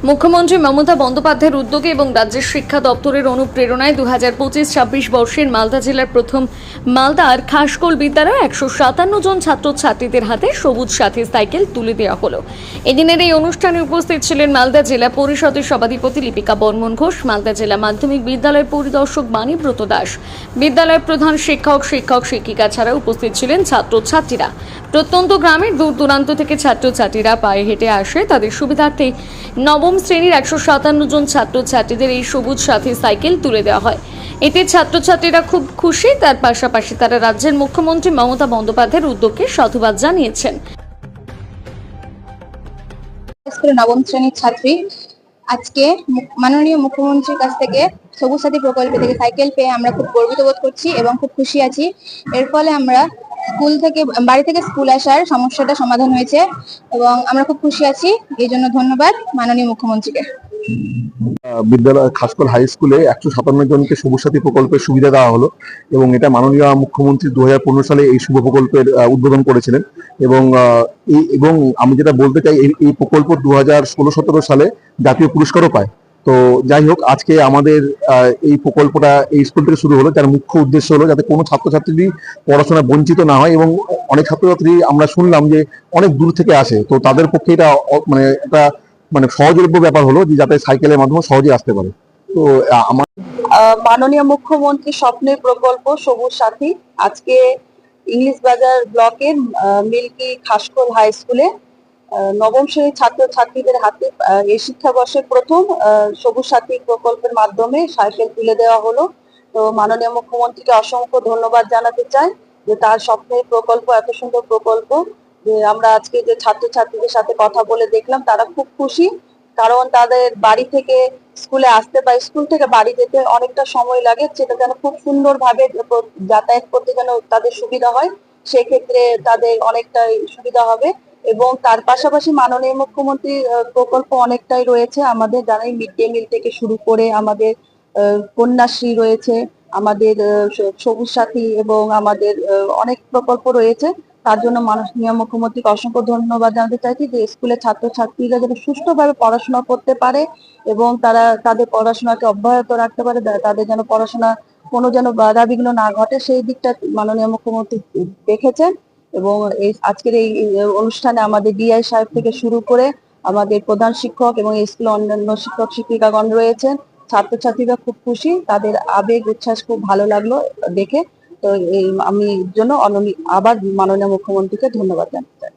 মুখ্যমন্ত্রী মমতা বন্দ্যোপাধ্যায়ের উদ্যোগে এবং রাজ্যের শিক্ষা দপ্তরের অনুপ্রেরণায় 2025-26 বর্ষের মালদা জেলার প্রথম মালদার খাসকোল বিদ্যালয়ে 157 জন ছাত্রছাত্রীদের হাতে সবুজ সাথী সাইকেল তুলে দেওয়া হলো। এদিনের এই অনুষ্ঠানে উপস্থিত ছিলেন মালদা জেলা পরিষদের সভাধিপতি লিপিকা বর্মন ঘোষ, মালদা জেলা মাধ্যমিক বিদ্যালয়ের পরিদর্শক বাণীব্রত দাস, বিদ্যালয়ের প্রধান শিক্ষক শিক্ষিকা ছাড়া উপস্থিত ছিলেন ছাত্রছাত্রীরা। প্রত্যন্ত গ্রামের দূর দূরান্ত থেকে ছাত্রছাত্রীরা পায়ে হেঁটে আসে। তাদের সুবিধার্থে নবম শ্রেণীর 157 জন ছাত্রছাত্রীদের এই সবুজ সাথী সাইকেল তুলে দেওয়া হয়। এতে ছাত্রছাত্রীরা খুব খুশি। তার পাশাপাশি তারা রাজ্যের মুখ্যমন্ত্রী মমতা বন্দ্যোপাধ্যায়ের উদ্যোগকে সাধুবাদ জানিয়েছেন। নবম শ্রেণীর ছাত্রী আজকে মাননীয় মুখ্যমন্ত্রীর কাছ থেকে সবুজ সাথী প্রকল্প থেকে সাইকেল পেয়ে আমরা খুব গর্বিত বোধ করছি এবং খুব খুশি আছি। এর ফলে আমরা বাড়ি থেকে স্কুল আসার সমস্যাটা সমাধান হয়েছে এবং আমরা খুব খুশি আছি। এই জন্য ধন্যবাদ মাননীয় মুখ্যমন্ত্রীকে। বিদ্যালয় খাসকোল হাই স্কুলে 157 জনকে সবুজ সাথী প্রকল্পের সুবিধা দেওয়া হলো এবং এটা মাননীয় মুখ্যমন্ত্রী 2015 সালে এই শুভ প্রকল্পের উদ্বোধন করেছিলেন এবং আমি যেটা বলতে চাই, এই প্রকল্প 2016-17 সালে জাতীয় পুরস্কারও পায়। তো যাই হোক, আজকে আমাদের এই প্রকল্পটা এই স্কুল থেকে শুরু হলো, যার মুখ্য উদ্দেশ্য হলো যাতে কোনো ছাত্রছাত্রী পড়াশোনা বঞ্চিত না হয়। এবং অনেক ছাত্রছাত্রী আমরা শুনলাম যে অনেক দূর থেকে আসে, তো তাদের পক্ষে এটা একটা সহজলভ্য ব্যাপার হলো যে যাতে সাইকেলের মাধ্যমে সহজে আসতে পারে। তো আমার মাননীয় মুখ্যমন্ত্রী স্বপ্নের প্রকল্প সবুজ সাথী আজকে ইংলিশ বাজার ব্লকের মিল্কি খাসকোল হাই স্কুলে নবম শ্রেণীর ছাত্রছাত্রীদের হাতে এই শিক্ষাবর্ষের প্রথম সবুজ সাথী প্রকল্পের মাধ্যমে সাইকেল তুলে দেওয়া হলো। তো মাননীয় মুখ্যমন্ত্রীকে অসংখ্য ধন্যবাদ জানাতে চাই যে তার স্বপ্নের প্রকল্প, এত সুন্দর প্রকল্প। যে আমরা আজকে যে ছাত্রছাত্রীদের সাথে কথা বলে দেখলাম, তারা খুব খুশি, কারণ তাদের বাড়ি থেকে স্কুলে আসতে বা স্কুল থেকে বাড়ি যেতে অনেকটা সময় লাগে, সেটা যেন খুব সুন্দরভাবে যাতায়াত করতে যেন তাদের সুবিধা হয়, সেক্ষেত্রে তাদের অনেকটাই সুবিধা হবে। এবং তার পাশাপাশি মাননীয় মুখ্যমন্ত্রীর প্রকল্প অনেকটাই রয়েছে আমাদের, জানাই মিড ডে মিল থেকে শুরু করে আমাদের কন্যাশ্রী রয়েছে, আমাদের সবুজ সাথী এবং আমাদের অনেক প্রকল্প রয়েছে। তার জন্য মাননীয় মুখ্যমন্ত্রীকে অসংখ্য ধন্যবাদ জানাতে চাইছি যে স্কুলের ছাত্রছাত্রীরা যেন সুষ্ঠুভাবে পড়াশোনা করতে পারে এবং তারা তাদের পড়াশোনাকে অব্যাহত রাখতে পারে, তাদের যেন পড়াশোনা কোনো যেন বাধা বিঘ্ন না ঘটে, সেই দিকটা মাননীয় মুখ্যমন্ত্রী দেখেছেন। এবং এই আজকের এই অনুষ্ঠানে আমাদের ডিআই সাহেব থেকে শুরু করে আমাদের প্রধান শিক্ষক এবং স্কুলের অন্যান্য শিক্ষক শিক্ষিকাগণ রয়েছেন। ছাত্রছাত্রীরা খুব খুশি, তাদের আবেগ উচ্ছ্বাস খুব ভালো লাগলো দেখে। তো আমি জন্য আবার মাননীয় মুখ্যমন্ত্রীকে ধন্যবাদ জানাতে চাই।